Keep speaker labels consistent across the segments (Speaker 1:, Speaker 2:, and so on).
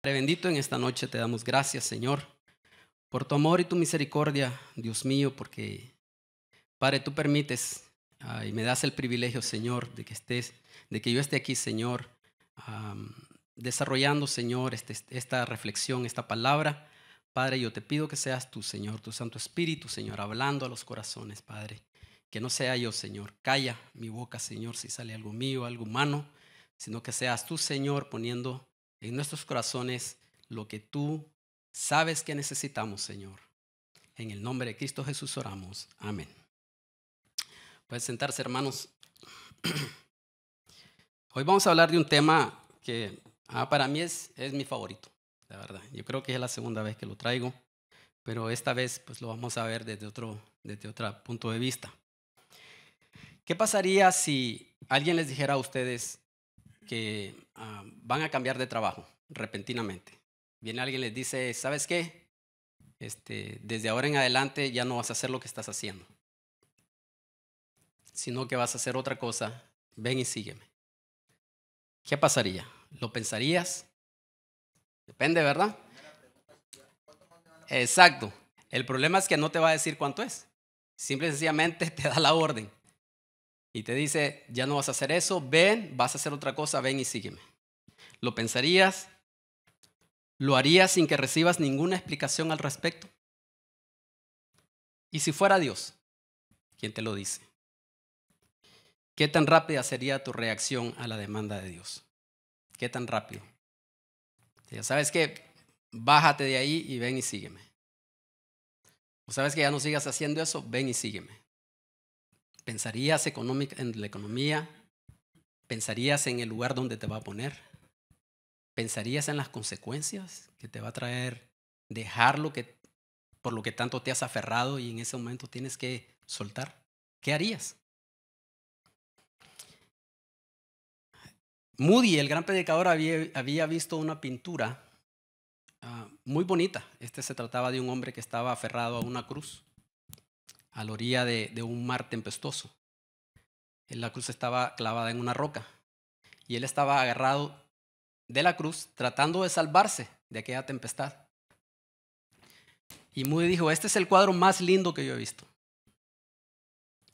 Speaker 1: Padre bendito, en esta noche te damos gracias, Señor, por tu amor y tu misericordia, Dios mío, porque, Padre, tú permites y me das el privilegio, Señor, de que yo esté aquí, Señor, am, desarrollando, Señor, esta reflexión, esta palabra. Padre, yo te pido que seas tú, Señor, tu Santo Espíritu, Señor, hablando a los corazones, Padre. Que no sea yo, Señor, calla mi boca, Señor, si sale algo mío, algo humano, sino que seas tú, Señor, poniendo en nuestros corazones lo que tú sabes que necesitamos, Señor. En el nombre de Cristo Jesús oramos. Amén. Pueden sentarse, hermanos. Hoy vamos a hablar de un tema que para mí es mi favorito, la verdad. Yo creo que es la segunda vez que lo traigo, pero esta vez pues lo vamos a ver desde otro punto de vista. ¿Qué pasaría si alguien les dijera a ustedes que van a cambiar de trabajo repentinamente? Viene alguien y les dice, ¿sabes qué? Desde ahora en adelante ya no vas a hacer lo que estás haciendo, sino que vas a hacer otra cosa. Ven y sígueme. ¿Qué pasaría? ¿Lo pensarías? Depende, ¿verdad? Exacto. El problema es que no te va a decir cuánto es. Simple y sencillamente te da la orden y te dice, ya no vas a hacer eso, ven, vas a hacer otra cosa, ven y sígueme. ¿Lo pensarías? ¿Lo harías sin que recibas ninguna explicación al respecto? ¿Y si fuera Dios quien te lo dice? ¿Qué tan rápida sería tu reacción a la demanda de Dios? ¿Qué tan rápido? Ya sabes que bájate de ahí y ven y sígueme. O sabes que ya no sigas haciendo eso, ven y sígueme. ¿Pensarías en la economía? ¿Pensarías en el lugar donde te va a poner? ¿Pensarías en las consecuencias que te va a traer dejar por lo que tanto te has aferrado y en ese momento tienes que soltar? ¿Qué harías? Moody, el gran predicador, había visto una pintura muy bonita. Se trataba de un hombre que estaba aferrado a una cruz a la orilla de un mar tempestuoso. La cruz estaba clavada en una roca y él estaba agarrado de la cruz tratando de salvarse de aquella tempestad. Y Moody dijo, este es el cuadro más lindo que yo he visto.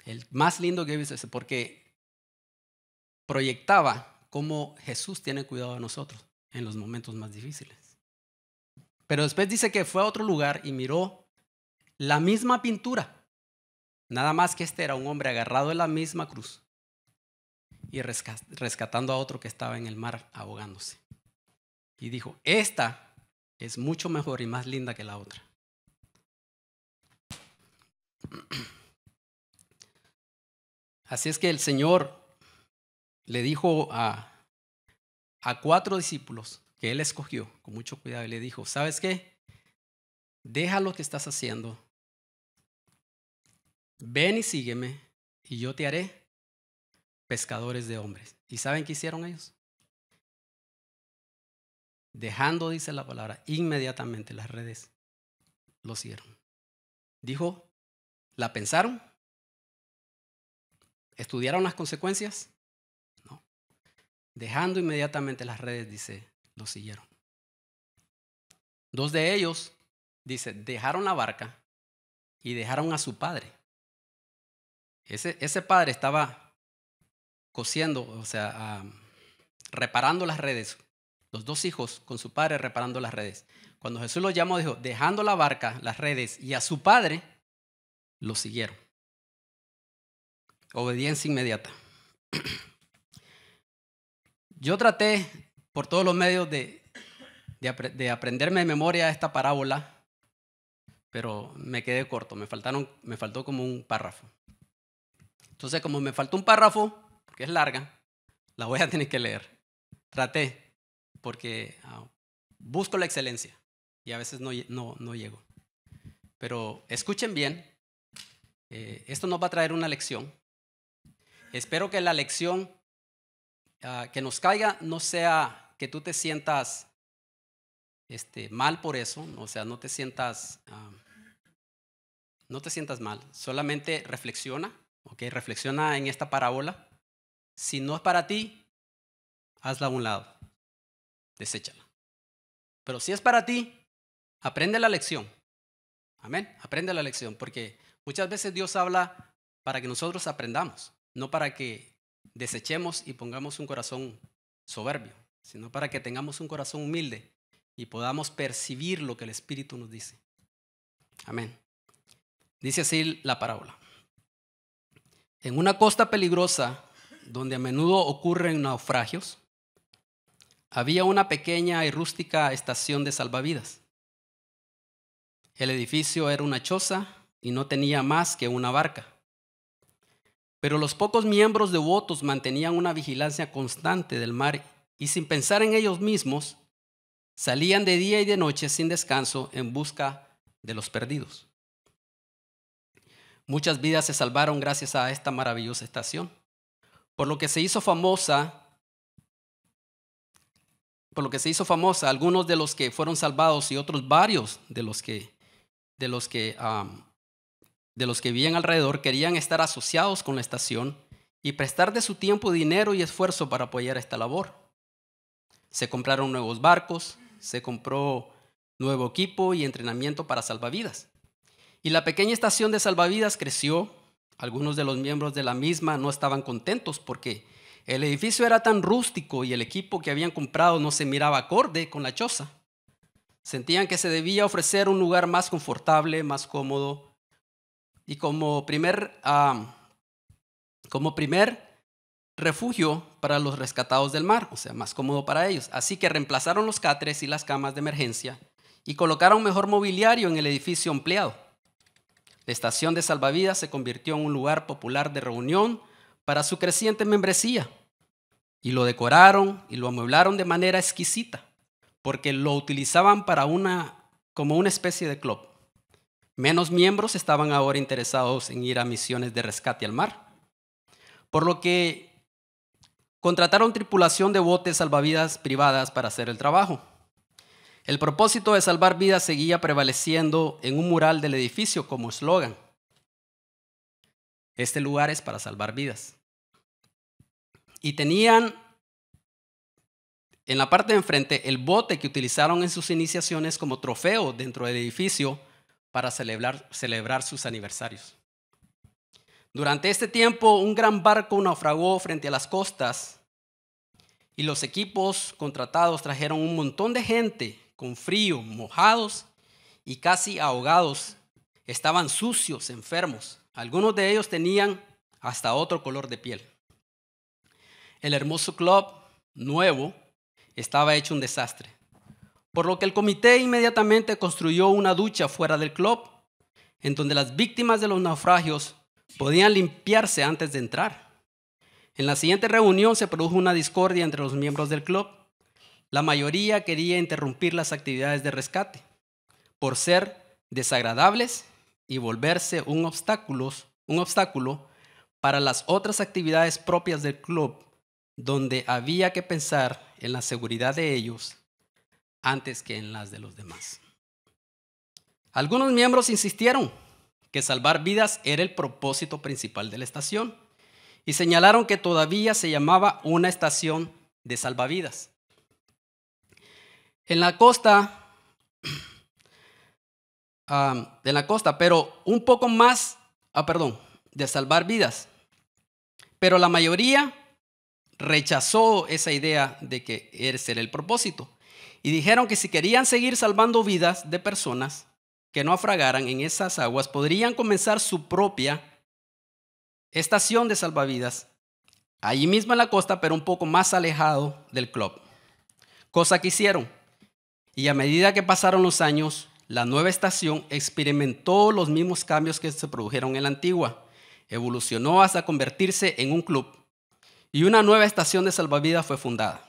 Speaker 1: El más lindo que he visto, porque proyectaba cómo Jesús tiene cuidado de nosotros en los momentos más difíciles. Pero después dice que fue a otro lugar y miró la misma pintura. Nada más que era un hombre agarrado de la misma cruz y rescatando a otro que estaba en el mar ahogándose. Y dijo, esta es mucho mejor y más linda que la otra. Así es que el Señor le dijo a 4 discípulos que él escogió con mucho cuidado y le dijo, ¿sabes qué? Deja lo que estás haciendo, ven y sígueme y yo te haré pescadores de hombres. ¿Y saben qué hicieron ellos? Dejando, dice la palabra, inmediatamente las redes, lo siguieron. Dijo, ¿la pensaron? ¿Estudiaron las consecuencias? No. Dejando inmediatamente las redes, dice, lo siguieron. 2 de ellos, dice, dejaron la barca y dejaron a su padre. Ese padre estaba cosiendo, o sea, reparando las redes. Los 2 hijos con su padre reparando las redes. Cuando Jesús los llamó, dijo, dejando la barca, las redes y a su padre, lo siguieron. Obediencia inmediata. Yo traté por todos los medios de aprenderme de memoria esta parábola, pero me quedé corto, me faltó como un párrafo. Entonces, como me faltó un párrafo, porque es larga, la voy a tener que leer. Traté, porque busco la excelencia y a veces no llego. Pero escuchen bien, esto nos va a traer una lección. Espero que la lección que nos caiga no sea que tú te sientas mal por eso, o sea, no te sientas mal, solamente reflexiona, ¿ok? Reflexiona en esta parábola. Si no es para ti, hazla a un lado, deséchala. Pero si es para ti, aprende la lección. Amén. Aprende la lección, porque muchas veces Dios habla para que nosotros aprendamos, no para que desechemos y pongamos un corazón soberbio, sino para que tengamos un corazón humilde y podamos percibir lo que el Espíritu nos dice. Amén. Dice así la parábola. En una costa peligrosa, donde a menudo ocurren naufragios, había una pequeña y rústica estación de salvavidas. El edificio era una choza y no tenía más que una barca. Pero los pocos miembros devotos mantenían una vigilancia constante del mar y sin pensar en ellos mismos, salían de día y de noche sin descanso en busca de los perdidos. Muchas vidas se salvaron gracias a esta maravillosa estación, por lo que se hizo famosa. Algunos de los que fueron salvados y otros varios de los que vivían alrededor querían estar asociados con la estación y prestar de su tiempo, dinero y esfuerzo para apoyar esta labor. Se compraron nuevos barcos, se compró nuevo equipo y entrenamiento para salvavidas. Y la pequeña estación de salvavidas creció. Algunos de los miembros de la misma no estaban contentos porque el edificio era tan rústico y el equipo que habían comprado no se miraba acorde con la choza. Sentían que se debía ofrecer un lugar más confortable, más cómodo y como primer refugio para los rescatados del mar, o sea, más cómodo para ellos. Así que reemplazaron los cáteres y las camas de emergencia y colocaron mejor mobiliario en el edificio ampliado. La estación de salvavidas se convirtió en un lugar popular de reunión para su creciente membresía y lo decoraron y lo amueblaron de manera exquisita porque lo utilizaban como una especie de club. Menos miembros estaban ahora interesados en ir a misiones de rescate al mar, por lo que contrataron tripulación de botes salvavidas privadas para hacer el trabajo. El propósito de salvar vidas seguía prevaleciendo en un mural del edificio como eslogan. Este lugar es para salvar vidas. Y tenían en la parte de enfrente el bote que utilizaron en sus iniciaciones como trofeo dentro del edificio para celebrar sus aniversarios. Durante este tiempo, un gran barco naufragó frente a las costas y los equipos contratados trajeron un montón de gente con frío, mojados y casi ahogados. Estaban sucios, enfermos. Algunos de ellos tenían hasta otro color de piel. El hermoso club nuevo estaba hecho un desastre, por lo que el comité inmediatamente construyó una ducha fuera del club, en donde las víctimas de los naufragios podían limpiarse antes de entrar. En la siguiente reunión se produjo una discordia entre los miembros del club. La mayoría quería interrumpir las actividades de rescate por ser desagradables y volverse un obstáculo para las otras actividades propias del club, donde había que pensar en la seguridad de ellos antes que en las de los demás. Algunos miembros insistieron que salvar vidas era el propósito principal de la estación y señalaron que todavía se llamaba una estación de salvavidas. En la costa, pero un poco más, de salvar vidas. Pero la mayoría rechazó esa idea de que ese era el propósito y dijeron que si querían seguir salvando vidas de personas que naufragaran en esas aguas, podrían comenzar su propia estación de salvavidas allí mismo en la costa, pero un poco más alejado del club. Cosa que hicieron. Y a medida que pasaron los años, la nueva estación experimentó los mismos cambios que se produjeron en la antigua. Evolucionó hasta convertirse en un club y una nueva estación de salvavidas fue fundada.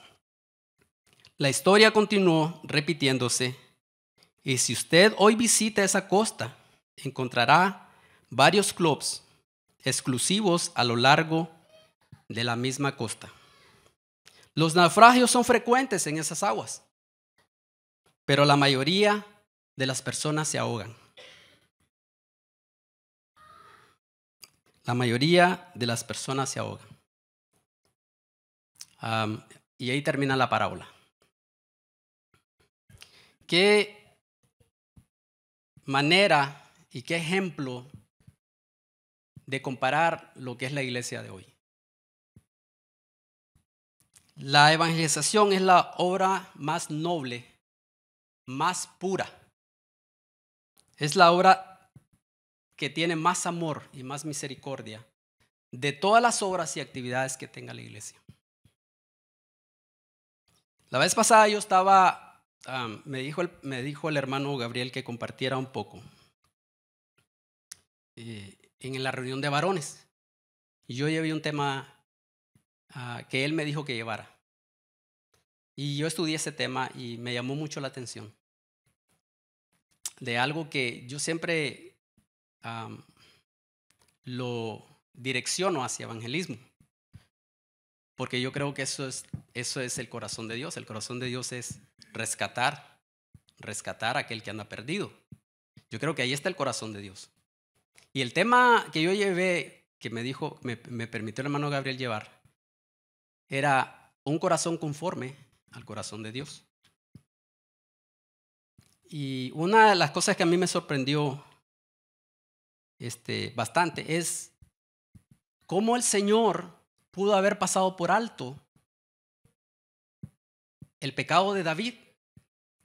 Speaker 1: La historia continuó repitiéndose y si usted hoy visita esa costa, encontrará varios clubs exclusivos a lo largo de la misma costa. Los naufragios son frecuentes en esas aguas, pero la mayoría de las personas se ahogan. La mayoría de las personas se ahogan. Y ahí termina la parábola. qué manera y qué ejemplo de comparar lo que es la iglesia de hoy. La evangelización es la obra más noble, más pura. Es la obra que tiene más amor y más misericordia de todas las obras y actividades que tenga la iglesia. La vez pasada yo estaba, me dijo el hermano Gabriel que compartiera un poco en la reunión de varones. Y yo llevé un tema que él me dijo que llevara. Y yo estudié ese tema y me llamó mucho la atención. De algo que yo siempre lo direcciono hacia evangelismo. Porque yo creo que eso es el corazón de Dios. El corazón de Dios es rescatar a aquel que anda perdido. Yo creo que ahí está el corazón de Dios. Y el tema que yo llevé, que me permitió el hermano Gabriel llevar, era un corazón conforme al corazón de Dios. Y una de las cosas que a mí me sorprendió bastante es cómo el Señor pudo haber pasado por alto el pecado de David,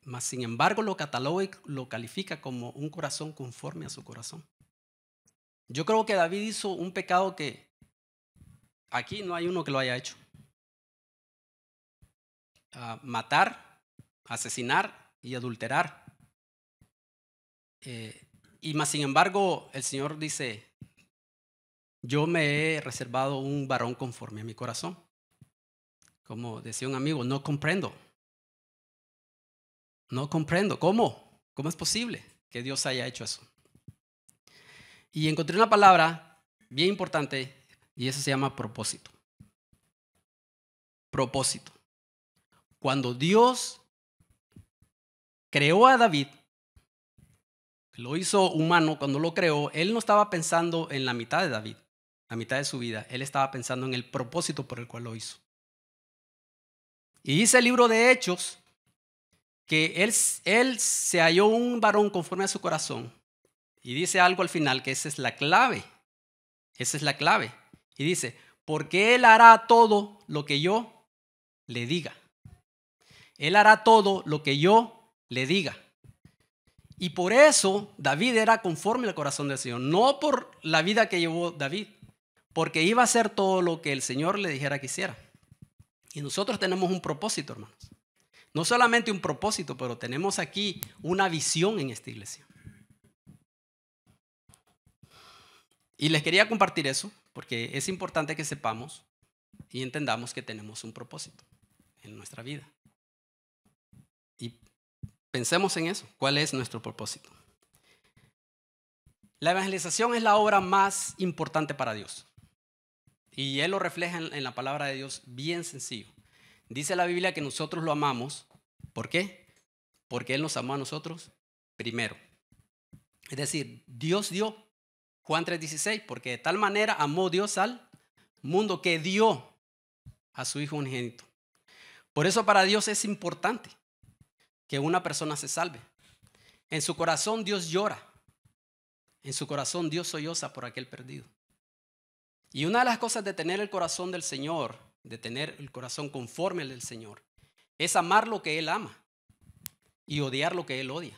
Speaker 1: mas sin embargo lo cataloga y lo califica como un corazón conforme a su corazón. Yo creo que David hizo un pecado que aquí no hay uno que lo haya hecho. Matar, asesinar y adulterar. Y más sin embargo el Señor dice, yo me he reservado un varón conforme a mi corazón. Como decía un amigo, no comprendo. No comprendo. ¿Cómo? ¿Cómo es posible que Dios haya hecho eso? Y encontré una palabra bien importante y eso se llama propósito. Propósito. Cuando Dios creó a David, lo hizo humano, cuando lo creó, Él no estaba pensando en la mitad de David, la mitad de su vida. Él estaba pensando en el propósito por el cual lo hizo. Y dice el libro de Hechos que él se halló un varón conforme a su corazón. Y dice algo al final, que esa es la clave. Esa es la clave. Y dice, porque Él hará todo lo que yo le diga. Él hará todo lo que yo le diga. Y por eso David era conforme al corazón del Señor. No por la vida que llevó David, porque iba a hacer todo lo que el Señor le dijera que hiciera. Y nosotros tenemos un propósito, hermanos. No solamente un propósito, pero tenemos aquí una visión en esta iglesia. Y les quería compartir eso, porque es importante que sepamos y entendamos que tenemos un propósito en nuestra vida. Y pensemos en eso. ¿Cuál es nuestro propósito? La evangelización es la obra más importante para Dios. Y Él lo refleja en la palabra de Dios bien sencillo. Dice la Biblia que nosotros lo amamos. ¿Por qué? Porque Él nos amó a nosotros primero. Es decir, Dios dio. Juan 3:16, porque de tal manera amó Dios al mundo que dio a su Hijo unigénito. Por eso para Dios es importante que una persona se salve. En su corazón Dios llora. En su corazón Dios solloza por aquel perdido. Y una de las cosas de tener el corazón del Señor, de tener el corazón conforme al del Señor, es amar lo que Él ama y odiar lo que Él odia.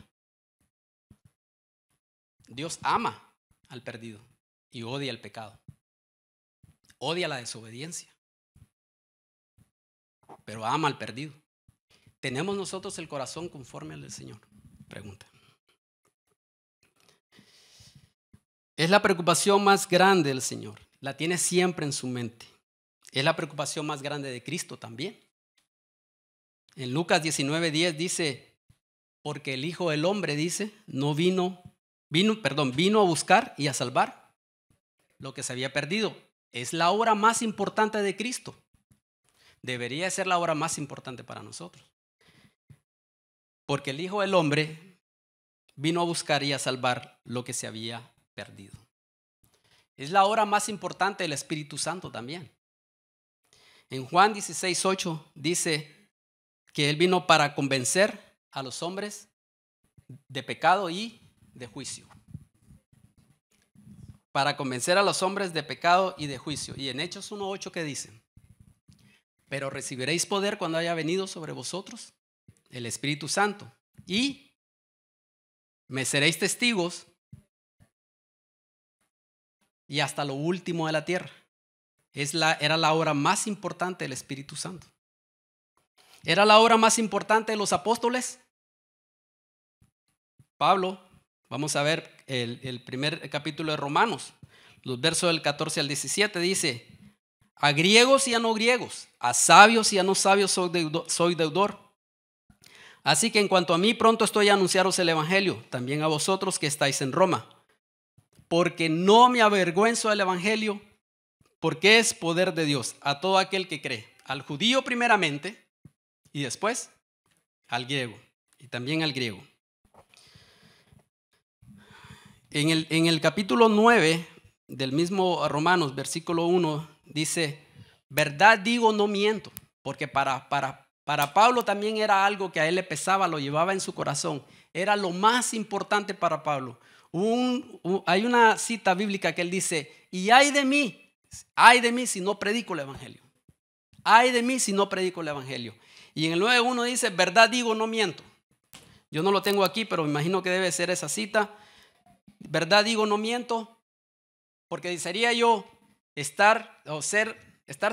Speaker 1: Dios ama al perdido y odia el pecado. Odia la desobediencia, pero ama al perdido. ¿Tenemos nosotros el corazón conforme al del Señor? Pregunta. Es la preocupación más grande del Señor. La tiene siempre en su mente. Es la preocupación más grande de Cristo también. En Lucas 19:10 dice, porque el Hijo del Hombre, dice, vino a buscar y a salvar lo que se había perdido. Es la obra más importante de Cristo. Debería ser la obra más importante para nosotros. Porque el Hijo del Hombre vino a buscar y a salvar lo que se había perdido. Es la obra más importante del Espíritu Santo también. En Juan 16:8 dice que Él vino para convencer a los hombres de pecado y de juicio. Para convencer a los hombres de pecado y de juicio. Y en Hechos 1:8, ¿qué dice? Pero recibiréis poder cuando haya venido sobre vosotros el Espíritu Santo. Y me seréis testigos y hasta lo último de la tierra. Era la obra más importante del Espíritu Santo. ¿Era la obra más importante de los apóstoles? Pablo, vamos a ver el primer capítulo de Romanos, los versos del 14 al 17, dice: a griegos y a no griegos, a sabios y a no sabios soy deudor. Así que en cuanto a mí, pronto estoy a anunciaros el evangelio, también a vosotros que estáis en Roma, porque no me avergüenzo del evangelio, porque es poder de Dios a todo aquel que cree, al judío primeramente y después al griego, y también al griego. En el capítulo 9 del mismo Romanos, versículo 1, dice: verdad digo, no miento, porque para Pablo también era algo que a él le pesaba, lo llevaba en su corazón, era lo más importante para Pablo. Hay una cita bíblica que él dice: y ay de mí si no predico el evangelio, ay de mí si no predico el evangelio. Y en el 9:1 dice: verdad digo, no miento. Yo no lo tengo aquí, pero me imagino que debe ser esa cita. Verdad digo, no miento, porque sería yo estar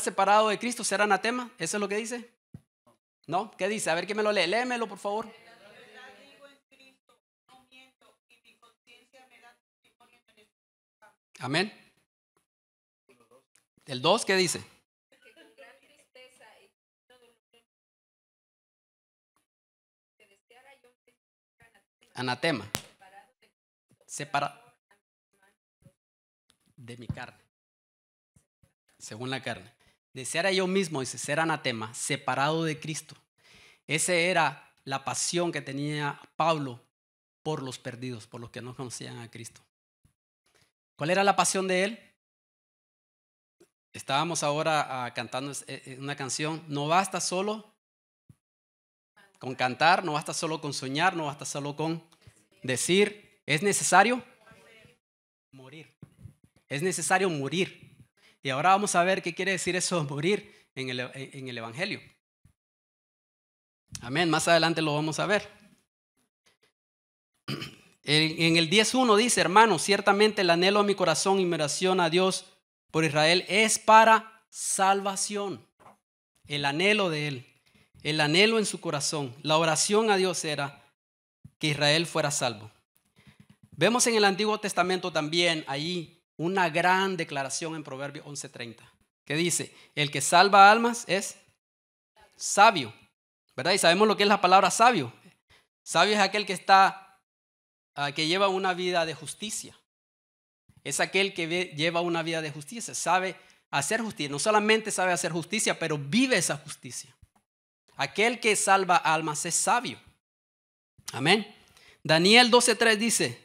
Speaker 1: separado de Cristo, ser anatema. ¿Eso es lo que dice? ¿No? ¿Qué dice? A ver, ¿quién me lo lee? Léemelo, por favor. Amén. ¿El 2 qué dice? Anatema. Separado de mi carne, según la carne. Deseara yo mismo, dice, ser anatema, separado de Cristo. Esa era la pasión que tenía Pablo por los perdidos, por los que no conocían a Cristo. ¿Cuál era la pasión de él? Estábamos ahora cantando una canción. No basta solo con cantar, no basta solo con soñar, no basta solo con decir. Es necesario morir. Es necesario morir. Y ahora vamos a ver qué quiere decir eso, morir en el Evangelio. Amén. Más adelante lo vamos a ver. En el 10:1 dice: hermanos, ciertamente el anhelo de mi corazón y mi oración a Dios por Israel es para salvación. El anhelo de él, el anhelo en su corazón, la oración a Dios era que Israel fuera salvo. Vemos en el Antiguo Testamento también ahí una gran declaración en Proverbios 11:30, que dice: el que salva almas es sabio, ¿verdad? Y sabemos lo que es la palabra sabio. Sabio es aquel que lleva una vida de justicia. Es aquel que lleva una vida de justicia, sabe hacer justicia. No solamente sabe hacer justicia, pero vive esa justicia. Aquel que salva almas es sabio. Amén. Daniel 12:3 dice,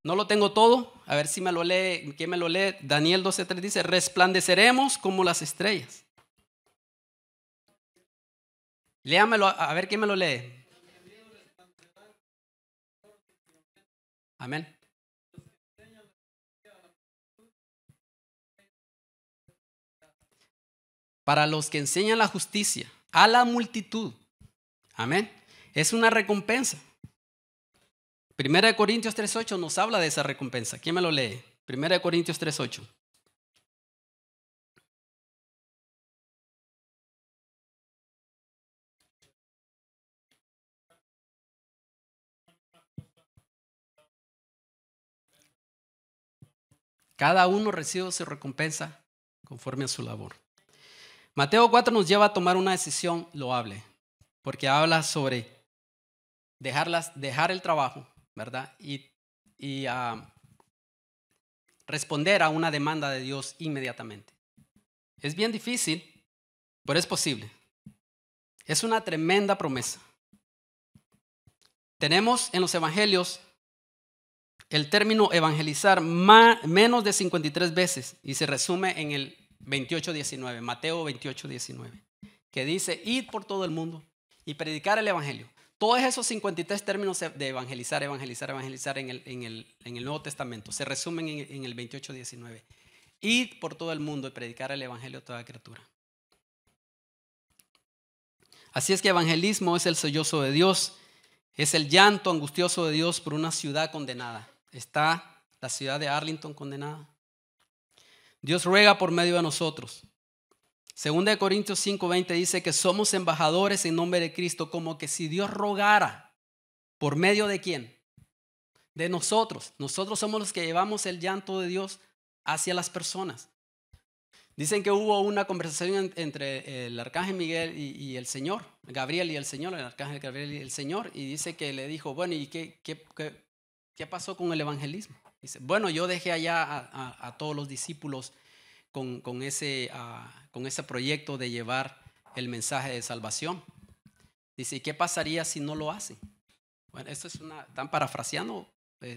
Speaker 1: no lo tengo todo, a ver si me lo lee, ¿quién me lo lee? Daniel 12:3 dice: resplandeceremos como las estrellas. Léamelo, a ver quién me lo lee. Amén. Para los que enseñan la justicia a la multitud. Amén. Es una recompensa. 1 Corintios 3:8 nos habla de esa recompensa. ¿Quién me lo lee? 1 Corintios 3:8. Cada uno recibe su recompensa conforme a su labor. Mateo 4 nos lleva a tomar una decisión loable, porque habla sobre dejar el trabajo, ¿verdad? Y responder a una demanda de Dios inmediatamente. Es bien difícil, pero es posible. Es una tremenda promesa. Tenemos en los evangelios el término evangelizar menos de 53 veces y se resume en el 28:19, Mateo 28:19, que dice: id por todo el mundo y predicar el evangelio. Todos esos 53 términos de evangelizar en el Nuevo Testamento se resumen en el 28:19. Id por todo el mundo y predicar el evangelio a toda criatura. Así es que evangelismo es el sollozo de Dios, es el llanto angustioso de Dios por una ciudad condenada. ¿Está la ciudad de Arlington condenada? Dios ruega por medio de nosotros. 2 Corintios 5:20 dice que somos embajadores en nombre de Cristo, como que si Dios rogara. ¿Por medio de quién? De nosotros. Nosotros somos los que llevamos el llanto de Dios hacia las personas. Dicen que hubo una conversación entre el arcángel Miguel y el Señor, Gabriel y el Señor, el arcángel Gabriel y el Señor, y dice que le dijo, bueno, ¿y qué pasó con el evangelismo? Dice, bueno, yo dejé allá a todos los discípulos con ese proyecto de llevar el mensaje de salvación. Dice, ¿y qué pasaría si no lo hacen? Bueno, esto ¿están parafraseando?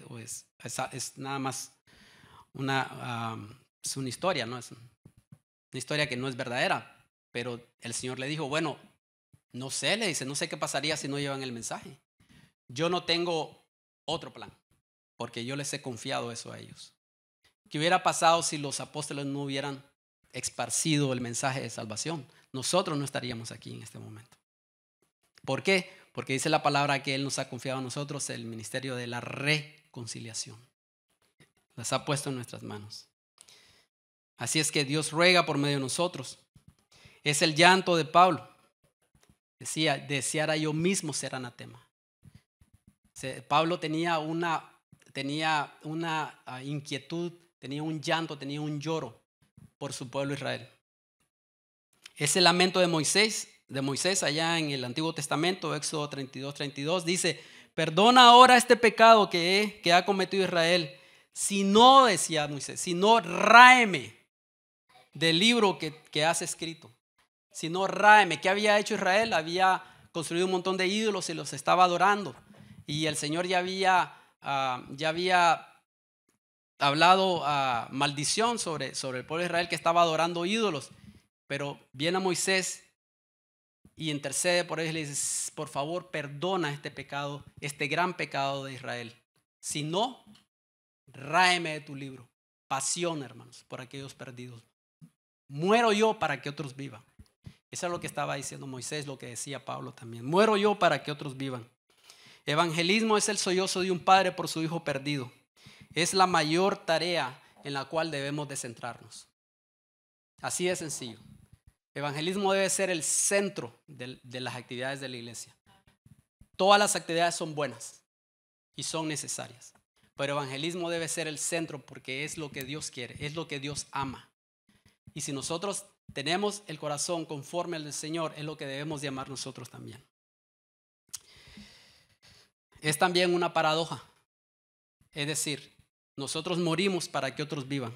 Speaker 1: ¿O es nada más es una historia, ¿no? Es una historia que no es verdadera, pero el Señor le dijo, bueno, no sé, le dice, no sé qué pasaría si no llevan el mensaje. Yo no tengo otro plan, porque yo les he confiado eso a ellos. ¿Qué hubiera pasado si los apóstoles no hubieran esparcido el mensaje de salvación? Nosotros no estaríamos aquí en este momento. ¿Por qué? Porque dice la palabra que Él nos ha confiado a nosotros el ministerio de la reconciliación. Las ha puesto en nuestras manos. Así es que Dios ruega por medio de nosotros. Es el llanto de Pablo. Decía, deseara yo mismo ser anatema. Pablo tenía una inquietud, tenía un llanto, tenía un lloro por su pueblo Israel. Ese lamento de Moisés allá en el Antiguo Testamento, Éxodo 32:32, dice, perdona ahora este pecado que ha cometido Israel. Si no, decía Moisés, si no, ráeme del libro que has escrito. Si no, ráeme. ¿Qué había hecho Israel? Había construido un montón de ídolos y los estaba adorando. Y el Señor ya había hablado maldición sobre el pueblo de Israel que estaba adorando ídolos. Pero viene a Moisés y intercede por ellos y le dice, por favor, perdona este pecado, este gran pecado de Israel. Si no, ráeme de tu libro. Pasión, hermanos, por aquellos perdidos. Muero yo para que otros vivan. Eso es lo que estaba diciendo Moisés, lo que decía Pablo también. Muero yo para que otros vivan. Evangelismo es el sollozo de un padre por su hijo perdido. Es la mayor tarea en la cual debemos de centrarnos. Así de sencillo. Evangelismo debe ser el centro de las actividades de la iglesia. Todas las actividades son buenas y son necesarias. Pero evangelismo debe ser el centro porque es lo que Dios quiere, es lo que Dios ama. Y si nosotros tenemos el corazón conforme al del Señor, es lo que debemos de amar nosotros también. Es también una paradoja. Es decir, nosotros morimos para que otros vivan.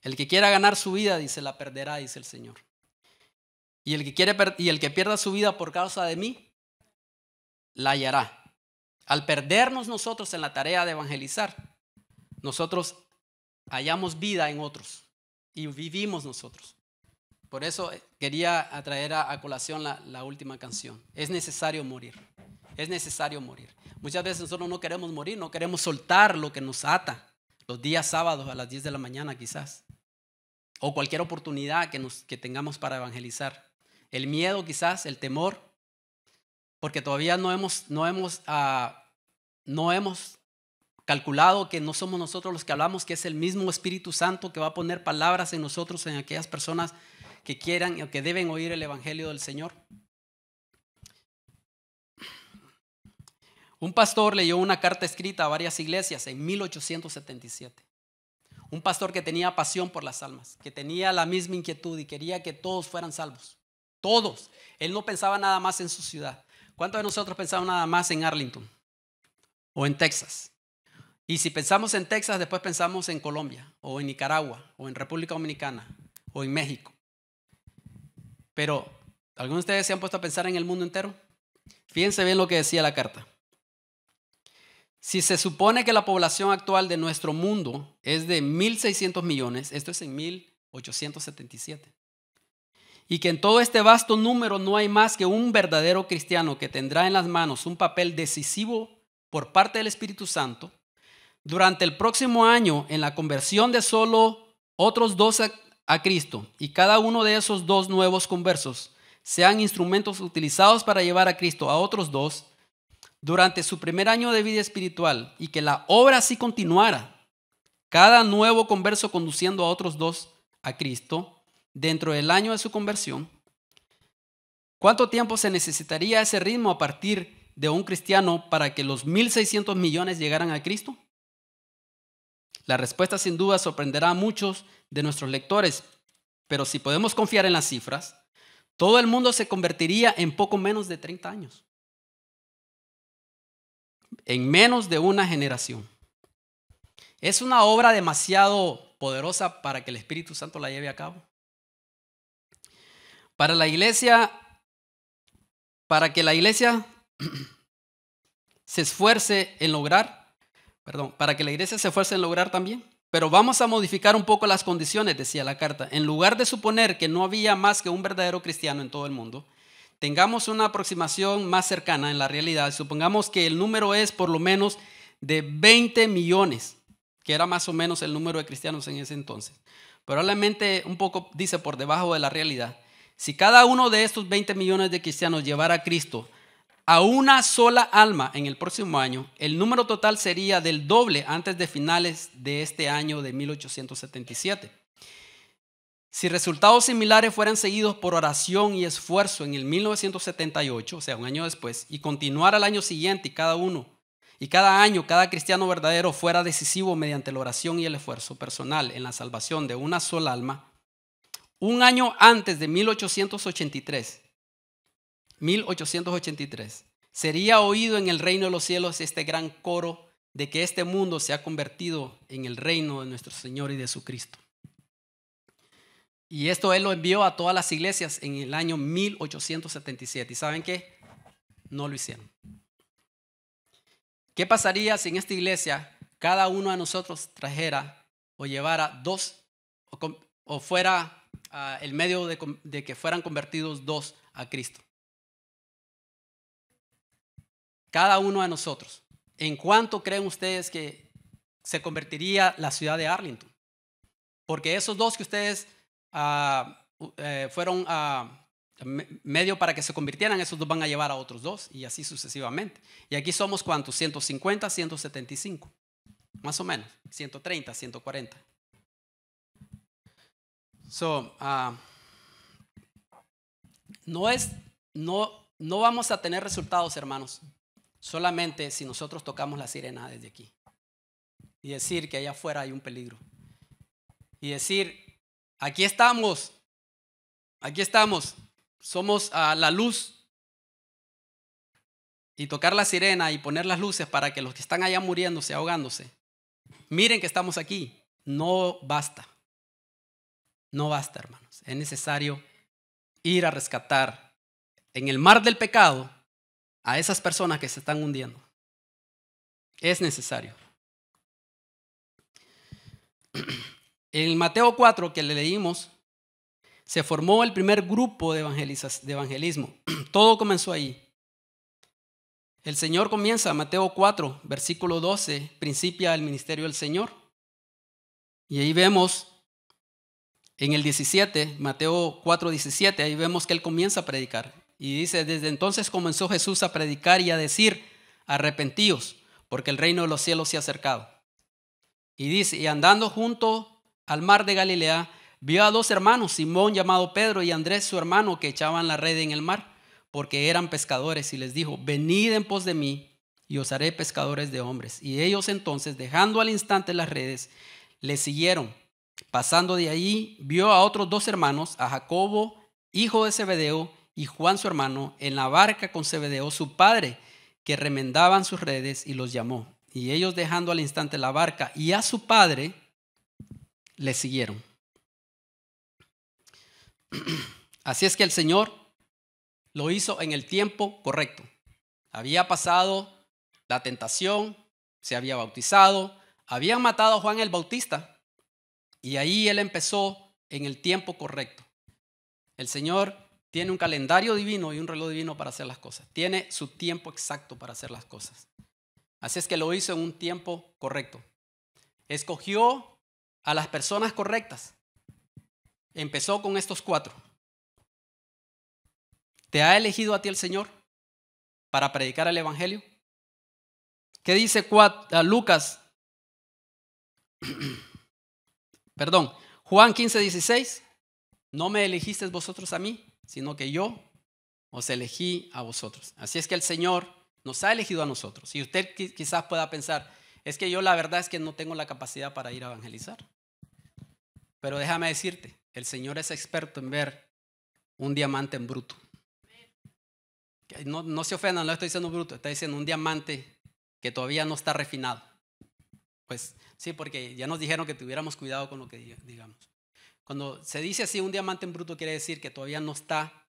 Speaker 1: El que quiera ganar su vida, dice, la perderá, dice el Señor. Y el que pierda su vida por causa de mí, la hallará. Al perdernos nosotros en la tarea de evangelizar, nosotros hallamos vida en otros y vivimos nosotros. Por eso quería atraer a colación la última canción. Es necesario morir. Es necesario morir. Muchas veces nosotros no queremos morir, no queremos soltar lo que nos ata. Los días sábados a las 10 de la mañana quizás. O cualquier oportunidad que tengamos para evangelizar. El miedo quizás, el temor. Porque todavía no hemos calculado que no somos nosotros los que hablamos, que es el mismo Espíritu Santo que va a poner palabras en nosotros, en aquellas personas que quieran o que deben oír el Evangelio del Señor. Un pastor leyó una carta escrita a varias iglesias en 1877. Un pastor que tenía pasión por las almas, que tenía la misma inquietud y quería que todos fueran salvos. Todos. Él no pensaba nada más en su ciudad. ¿Cuántos de nosotros pensamos nada más en Arlington o en Texas? Y si pensamos en Texas, después pensamos en Colombia o en Nicaragua o en República Dominicana o en México. Pero, ¿algunos de ustedes se han puesto a pensar en el mundo entero? Fíjense bien lo que decía la carta. Si se supone que la población actual de nuestro mundo es de 1.600 millones, esto es en 1877, y que en todo este vasto número no hay más que un verdadero cristiano que tendrá en las manos un papel decisivo por parte del Espíritu Santo, durante el próximo año en la conversión de solo otros dos a Cristo, y cada uno de esos dos nuevos conversos sean instrumentos utilizados para llevar a Cristo a otros dos durante su primer año de vida espiritual, y que la obra así continuara, cada nuevo converso conduciendo a otros dos a Cristo dentro del año de su conversión. ¿Cuánto tiempo se necesitaría ese ritmo a partir de un cristiano para que los 1.600 millones llegaran a Cristo? La respuesta sin duda sorprenderá a muchos de nuestros lectores, pero si podemos confiar en las cifras, todo el mundo se convertiría en poco menos de 30 años. En menos de una generación. Es una obra demasiado poderosa para que el Espíritu Santo la lleve a cabo. Para que la iglesia se esfuerce en lograr, para que la iglesia se esfuerce en lograr también. Pero vamos a modificar un poco las condiciones, decía la carta. En lugar de suponer que no había más que un verdadero cristiano en todo el mundo, tengamos una aproximación más cercana en la realidad. Supongamos que el número es por lo menos de 20 millones, que era más o menos el número de cristianos en ese entonces. Probablemente un poco dice por debajo de la realidad. Si cada uno de estos 20 millones de cristianos llevara a Cristo a una sola alma en el próximo año, el número total sería del doble antes de finales de este año de 1877. Si resultados similares fueran seguidos por oración y esfuerzo en el 1978, o sea, un año después, y continuara al año siguiente y cada año cada cristiano verdadero fuera decisivo mediante la oración y el esfuerzo personal en la salvación de una sola alma, un año antes de 1883, sería oído en el reino de los cielos este gran coro de que este mundo se ha convertido en el reino de nuestro Señor y de su Cristo. Y esto Él lo envió a todas las iglesias en el año 1877. ¿Y saben qué? No lo hicieron. ¿Qué pasaría si en esta iglesia cada uno de nosotros trajera o llevara dos o fuera el medio de que fueran convertidos dos a Cristo? Cada uno de nosotros. ¿En cuánto creen ustedes que se convertiría la ciudad de Arlington? Porque esos dos que ustedes fueron medio para que se convirtieran, esos dos van a llevar a otros dos y así sucesivamente. Y aquí somos ¿cuántos? 150, 175. Más o menos. 130, 140. No vamos a tener resultados, hermanos, solamente si nosotros tocamos la sirena desde aquí y decir que allá afuera hay un peligro y decir, aquí estamos, somos la luz, y tocar la sirena y poner las luces para que los que están allá muriéndose, ahogándose, miren que estamos aquí. No basta, hermanos. Es necesario ir a rescatar en el mar del pecado a esas personas que se están hundiendo. Es necesario. En Mateo 4 que le leímos, se formó el primer grupo de evangelismo. Todo comenzó ahí. El Señor comienza, Mateo 4, versículo 12, principia el ministerio del Señor. Y ahí vemos en el 17, Mateo 4, 17, ahí vemos que Él comienza a predicar. Y dice, desde entonces comenzó Jesús a predicar y a decir, arrepentíos, porque el reino de los cielos se ha acercado. Y dice, y andando junto al mar de Galilea, vio a dos hermanos, Simón llamado Pedro y Andrés su hermano, que echaban la red en el mar, porque eran pescadores, y les dijo, venid en pos de mí, y os haré pescadores de hombres. Y ellos entonces, dejando al instante las redes, le siguieron. Pasando de allí, vio a otros dos hermanos, a Jacobo, hijo de Zebedeo, y Juan su hermano, en la barca con Zebedeo su padre, que remendaban sus redes, y los llamó. Y ellos, dejando al instante la barca y a su padre, le siguieron. Así es que el Señor lo hizo en el tiempo correcto. Había pasado la tentación, se había bautizado, habían matado a Juan el Bautista y ahí Él empezó en el tiempo correcto. El Señor tiene un calendario divino y un reloj divino para hacer las cosas. Tiene su tiempo exacto para hacer las cosas. Así es que lo hizo en un tiempo correcto. Escogió a las personas correctas. Empezó con estos 4. ¿Te ha elegido a ti el Señor para predicar el evangelio? ¿Qué dice Lucas? Perdón, Juan 15:16. No me elegisteis vosotros a mí, sino que yo os elegí a vosotros. Así es que el Señor nos ha elegido a nosotros. Y usted quizás pueda pensar, es que yo la verdad es que no tengo la capacidad para ir a evangelizar. Pero déjame decirte, el Señor es experto en ver un diamante en bruto. No se ofendan, no estoy diciendo bruto, está diciendo un diamante que todavía no está refinado. Pues sí, porque ya nos dijeron que tuviéramos cuidado con lo que digamos. Cuando se dice así, un diamante en bruto quiere decir que todavía no está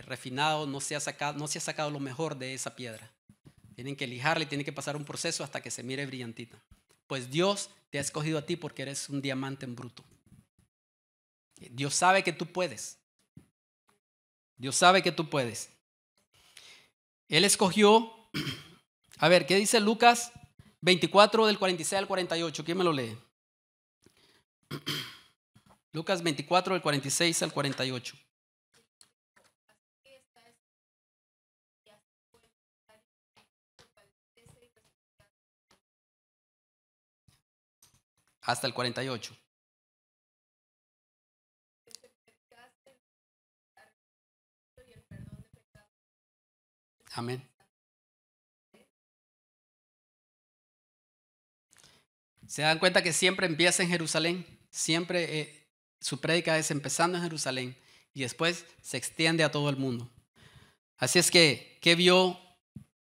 Speaker 1: refinado, no se ha sacado lo mejor de esa piedra. Tienen que lijarle, tienen que pasar un proceso hasta que se mire brillantita. Pues Dios te ha escogido a ti porque eres un diamante en bruto. Dios sabe que tú puedes. Dios sabe que tú puedes. Él escogió, a ver, ¿qué dice Lucas 24 del 46 al 48? ¿Quién me lo lee? Lucas 24 del 46 al 48. Hasta el 48. Amén. Se dan cuenta que siempre empieza en Jerusalén. Siempre su prédica es empezando en Jerusalén y después se extiende a todo el mundo. Así es que, ¿qué vio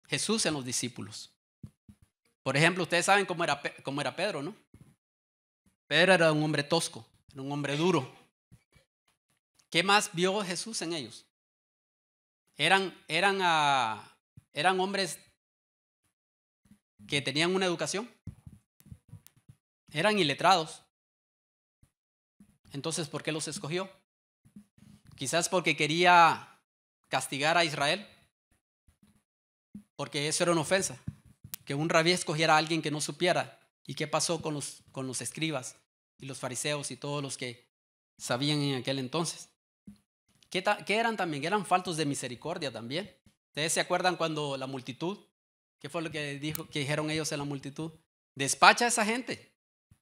Speaker 1: Jesús en los discípulos? Por ejemplo, ustedes saben cómo era Pedro, ¿no? Pedro era un hombre tosco, era un hombre duro. ¿Qué más vio Jesús en ellos? Eran hombres que tenían una educación. Eran iletrados. Entonces, ¿por qué los escogió? Quizás porque quería castigar a Israel. Porque eso era una ofensa. Que un rabí escogiera a alguien que no supiera. ¿Y qué pasó con los escribas y los fariseos y todos los que sabían en aquel entonces? ¿Qué eran también? Eran faltos de misericordia también. ¿Ustedes se acuerdan cuando la multitud, qué fue lo que dijeron ellos en la multitud? Despacha a esa gente,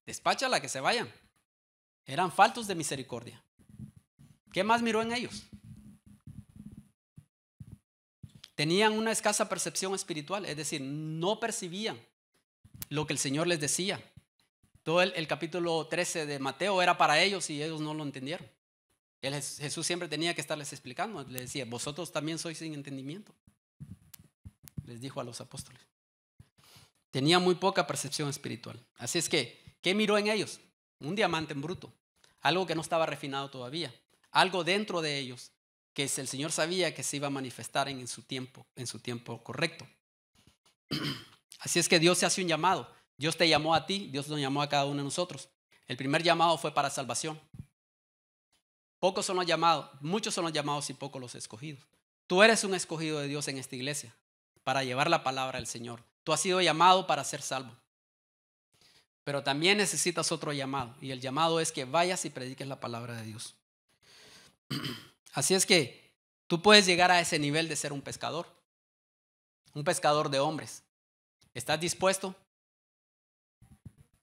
Speaker 1: despáchala, que se vayan. Eran faltos de misericordia. ¿Qué más miró en ellos? Tenían una escasa percepción espiritual, es decir, no percibían lo que el Señor les decía. Todo el capítulo 13 de Mateo era para ellos y ellos no lo entendieron. Jesús siempre tenía que estarles explicando. Les decía, vosotros también sois sin entendimiento. Les dijo a los apóstoles. Tenía muy poca percepción espiritual. Así es que, ¿qué miró en ellos? Un diamante en bruto. Algo que no estaba refinado todavía. Algo dentro de ellos que el Señor sabía que se iba a manifestar en su tiempo correcto. Así es que Dios se hace un llamado. Dios te llamó a ti, Dios nos llamó a cada uno de nosotros. El primer llamado fue para salvación. Pocos son los llamados, muchos son los llamados y pocos los escogidos. Tú eres un escogido de Dios en esta iglesia para llevar la palabra del Señor. Tú has sido llamado para ser salvo. Pero también necesitas otro llamado. Y el llamado es que vayas y prediques la palabra de Dios. Así es que tú puedes llegar a ese nivel de ser un pescador de hombres. ¿Estás dispuesto?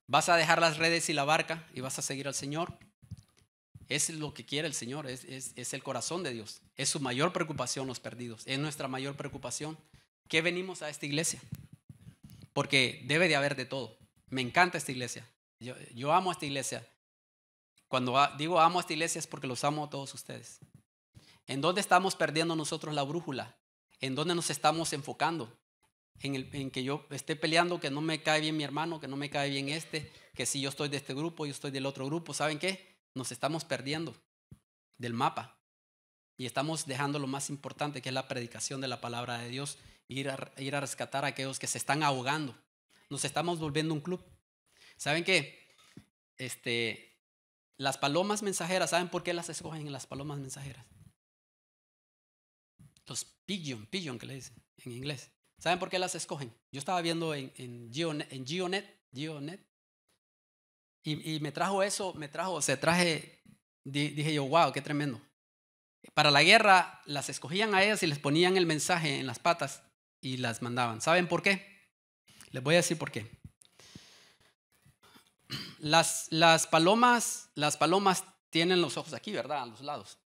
Speaker 1: ¿Vas a dejar las redes y la barca y vas a seguir al Señor? Es lo que quiere el Señor, es el corazón de Dios. Es su mayor preocupación los perdidos. Es nuestra mayor preocupación. ¿Qué venimos a esta iglesia? Porque debe de haber de todo. Me encanta esta iglesia. Yo amo esta iglesia. Cuando digo amo esta iglesia es porque los amo a todos ustedes. ¿En dónde estamos perdiendo nosotros la brújula? ¿En dónde nos estamos enfocando? En que yo esté peleando, que no me cae bien mi hermano, que no me cae bien que si yo estoy de este grupo, yo estoy del otro grupo. ¿Saben qué? Nos estamos perdiendo del mapa y estamos dejando lo más importante, que es la predicación de la palabra de Dios, ir a rescatar a aquellos que se están ahogando. Nos estamos volviendo un club. ¿Saben qué? Las palomas mensajeras, ¿saben por qué las escogen las palomas mensajeras? Los pigeon que le dicen en inglés. ¿Saben por qué las escogen? Yo estaba viendo en GeoNet y me trajo eso, dije yo, wow, qué tremendo. Para la guerra las escogían a ellas y les ponían el mensaje en las patas y las mandaban. ¿Saben por qué? Les voy a decir por qué. Las palomas tienen los ojos aquí, ¿verdad? A los lados.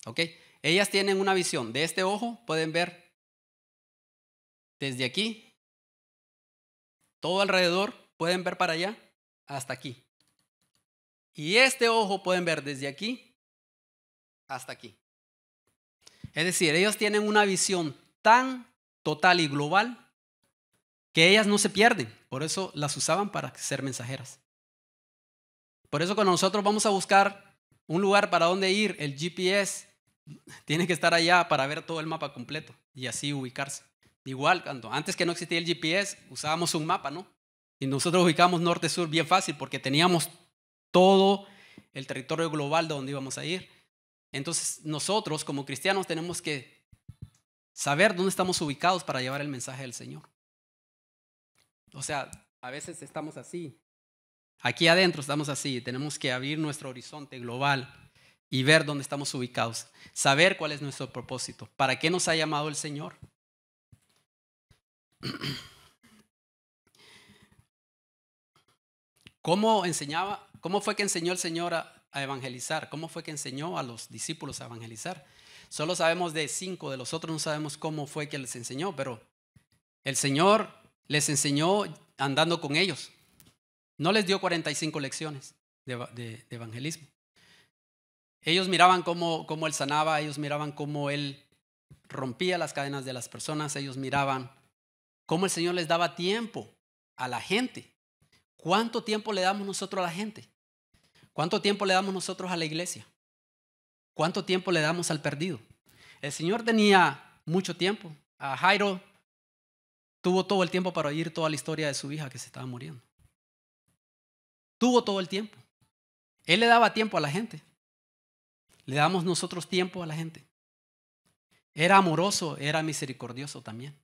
Speaker 1: ¿Ok? Ellas tienen una visión. De este ojo pueden ver desde aquí, todo alrededor, pueden ver para allá, hasta aquí. Y este ojo pueden ver desde aquí hasta aquí. Es decir, ellos tienen una visión tan total y global que ellas no se pierden. Por eso las usaban para ser mensajeras. Por eso cuando nosotros vamos a buscar un lugar para donde ir, el GPS tiene que estar allá para ver todo el mapa completo y así ubicarse. Igual, antes que no existía el GPS, usábamos un mapa, ¿no? Y nosotros ubicamos norte-sur bien fácil porque teníamos todo el territorio global de donde íbamos a ir. Entonces, nosotros como cristianos tenemos que saber dónde estamos ubicados para llevar el mensaje del Señor. O sea, a veces estamos así. Aquí adentro estamos así. Tenemos que abrir nuestro horizonte global y ver dónde estamos ubicados. Saber cuál es nuestro propósito. ¿Para qué nos ha llamado el Señor? ¿Cómo fue que enseñó el Señor a evangelizar? ¿Cómo fue que enseñó a los discípulos a evangelizar? Solo sabemos de 5, de los otros no sabemos cómo fue que les enseñó, pero el Señor les enseñó andando con ellos. No les dio 45 lecciones de evangelismo. Ellos miraban cómo Él sanaba, ellos miraban cómo Él rompía las cadenas de las personas, ellos miraban cómo el Señor les daba tiempo a la gente. ¿Cuánto tiempo le damos nosotros a la gente? ¿Cuánto tiempo le damos nosotros a la iglesia? ¿Cuánto tiempo le damos al perdido? El Señor tenía mucho tiempo. A Jairo tuvo todo el tiempo para oír toda la historia de su hija que se estaba muriendo. Tuvo todo el tiempo. Él le daba tiempo a la gente. Le damos nosotros tiempo a la gente. Era amoroso, era misericordioso también.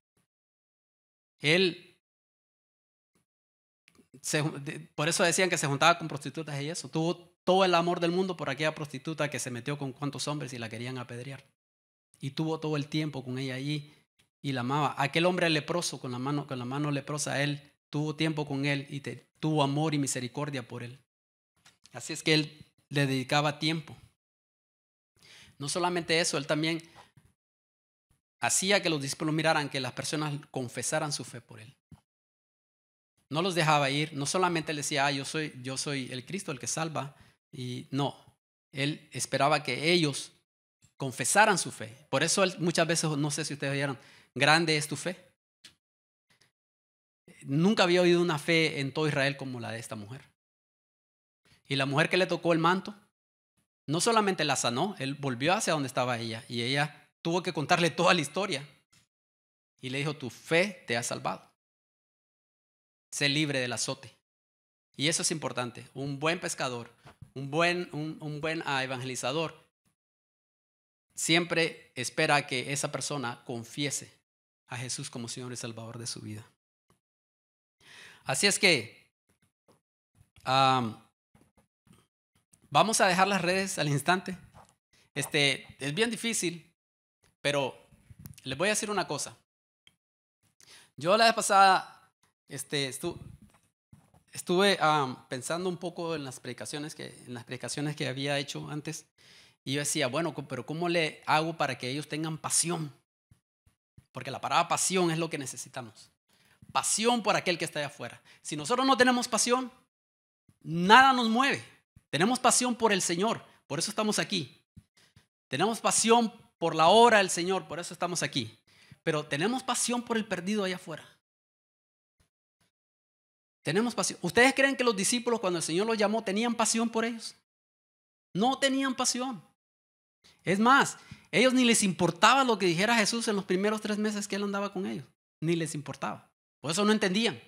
Speaker 1: Él, por eso decían que se juntaba con prostitutas y eso. Tuvo todo el amor del mundo por aquella prostituta que se metió con cuantos hombres y la querían apedrear. Y tuvo todo el tiempo con ella allí y la amaba. Aquel hombre leproso con la mano leprosa, él tuvo tiempo con él y tuvo amor y misericordia por él. Así es que él le dedicaba tiempo. No solamente eso, él también hacía que los discípulos miraran, que las personas confesaran su fe por él. No los dejaba ir, no solamente él decía, yo soy el Cristo, el que salva, y no, él esperaba que ellos confesaran su fe. Por eso él muchas veces, no sé si ustedes oyeron, grande es tu fe. Nunca había oído una fe en todo Israel como la de esta mujer. Y la mujer que le tocó el manto, no solamente la sanó, él volvió hacia donde estaba ella y ella tuvo que contarle toda la historia. Y le dijo, tu fe te ha salvado. Sé libre del azote. Y eso es importante. Un buen pescador, un buen evangelizador, siempre espera que esa persona confiese a Jesús como Señor y Salvador de su vida. Así es que vamos a dejar las redes al instante. Es bien difícil, pero les voy a decir una cosa. Yo la vez pasada estuve pensando un poco en las predicaciones que había hecho antes. Y yo decía, bueno, pero ¿cómo le hago para que ellos tengan pasión? Porque la palabra pasión es lo que necesitamos. Pasión por aquel que está allá afuera. Si nosotros no tenemos pasión, nada nos mueve. Tenemos pasión por el Señor, por eso estamos aquí. Tenemos pasión por la obra del Señor, por eso estamos aquí. Pero tenemos pasión por el perdido allá afuera. Tenemos pasión. ¿Ustedes creen que los discípulos cuando el Señor los llamó tenían pasión por ellos? No tenían pasión. Es más, ellos ni les importaba lo que dijera Jesús en los primeros 3 meses que Él andaba con ellos. Ni les importaba. Por eso no entendían.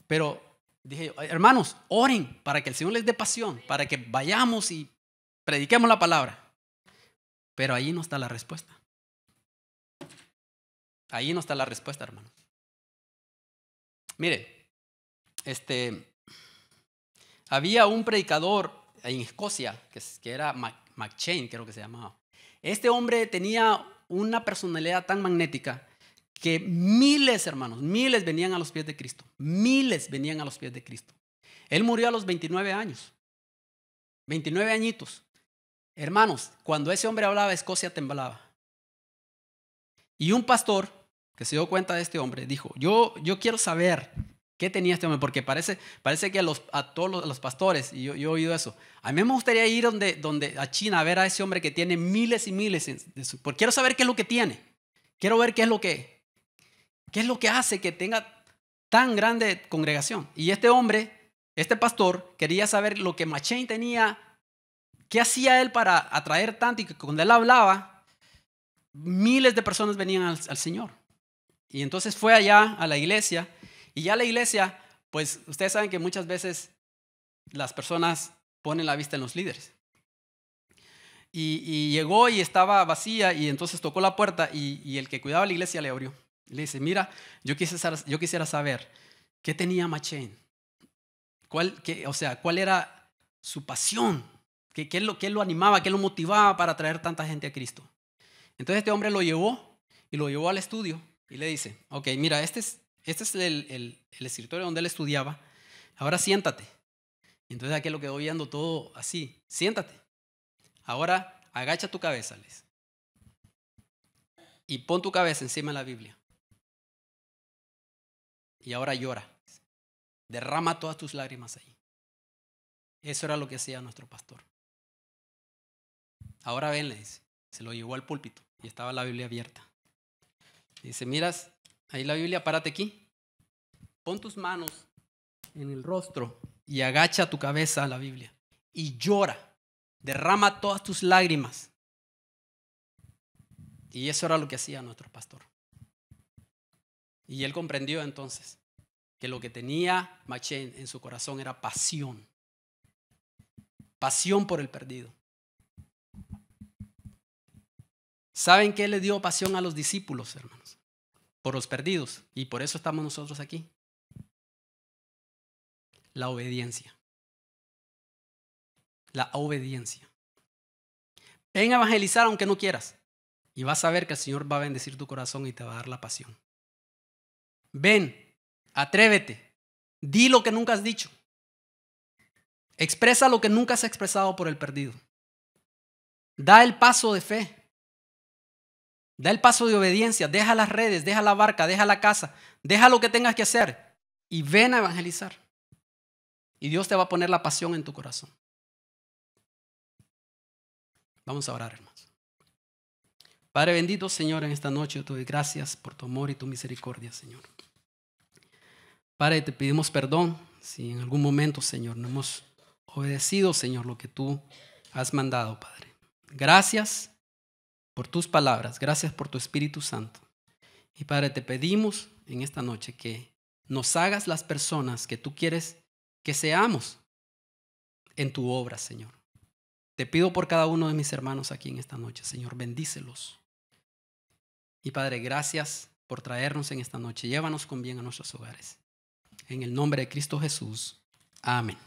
Speaker 1: Pero dije, hermanos, oren para que el Señor les dé pasión, para que vayamos y prediquemos la palabra. Pero ahí no está la respuesta. Ahí no está la respuesta, hermanos. Mire, había un predicador en Escocia que era McChain, creo que se llamaba. Este hombre tenía una personalidad tan magnética que miles, hermanos, miles venían a los pies de Cristo. Miles venían a los pies de Cristo. Él murió a los 29 años. 29 añitos. Hermanos, cuando ese hombre hablaba, Escocia temblaba. Y un pastor que se dio cuenta de este hombre dijo, yo quiero saber qué tenía este hombre, porque parece que a todos los pastores, y yo he oído eso, a mí me gustaría ir a China a ver a ese hombre que tiene miles y miles, porque quiero saber qué es lo que tiene. Quiero ver qué es lo que hace que tenga tan grande congregación. Y este hombre, este pastor, quería saber lo que McChain tenía, qué hacía él para atraer tanto, y que cuando él hablaba, miles de personas venían al Señor. Y entonces fue allá a la iglesia, y ya la iglesia, pues ustedes saben que muchas veces las personas ponen la vista en los líderes. Y llegó y estaba vacía, y entonces tocó la puerta, y el que cuidaba la iglesia le abrió. Le dice, mira, yo quisiera saber qué tenía McChain. ¿Cuál era su pasión? ¿Qué lo animaba? ¿Qué lo motivaba para traer tanta gente a Cristo? Entonces este hombre lo llevó al estudio y le dice, ok, mira, este es el escritorio donde él estudiaba. Ahora siéntate. Entonces aquel lo quedó viendo todo así. Siéntate. Ahora agacha tu cabeza, Liz, y pon tu cabeza encima de la Biblia. Y ahora llora. Derrama todas tus lágrimas ahí. Eso era lo que hacía nuestro pastor. Ahora ven, le dice. Se lo llevó al púlpito y estaba la Biblia abierta. Dice, miras, ahí la Biblia, párate aquí. Pon tus manos en el rostro y agacha tu cabeza a la Biblia. Y llora. Derrama todas tus lágrimas. Y eso era lo que hacía nuestro pastor. Y él comprendió entonces que lo que tenía McChain en su corazón era pasión. Pasión por el perdido. ¿Saben qué le dio pasión a los discípulos, hermanos? Por los perdidos. Y por eso estamos nosotros aquí. La obediencia. La obediencia. Ven a evangelizar aunque no quieras. Y vas a ver que el Señor va a bendecir tu corazón y te va a dar la pasión. Ven, atrévete. Di lo que nunca has dicho. Expresa lo que nunca has expresado por el perdido. Da el paso de fe. Da el paso de obediencia. Deja las redes, deja la barca, deja la casa. Deja lo que tengas que hacer. Y ven a evangelizar. Y Dios te va a poner la pasión en tu corazón. Vamos a orar, hermanos. Padre bendito, Señor, en esta noche yo te doy gracias por tu amor y tu misericordia, Señor. Padre, te pedimos perdón si en algún momento, Señor, no hemos obedecido, Señor, lo que tú has mandado, Padre. Gracias por tus palabras, gracias por tu Espíritu Santo. Y Padre, te pedimos en esta noche que nos hagas las personas que tú quieres que seamos en tu obra, Señor. Te pido por cada uno de mis hermanos aquí en esta noche, Señor, bendícelos. Y Padre, gracias por traernos en esta noche. Llévanos con bien a nuestros hogares. En el nombre de Cristo Jesús. Amén.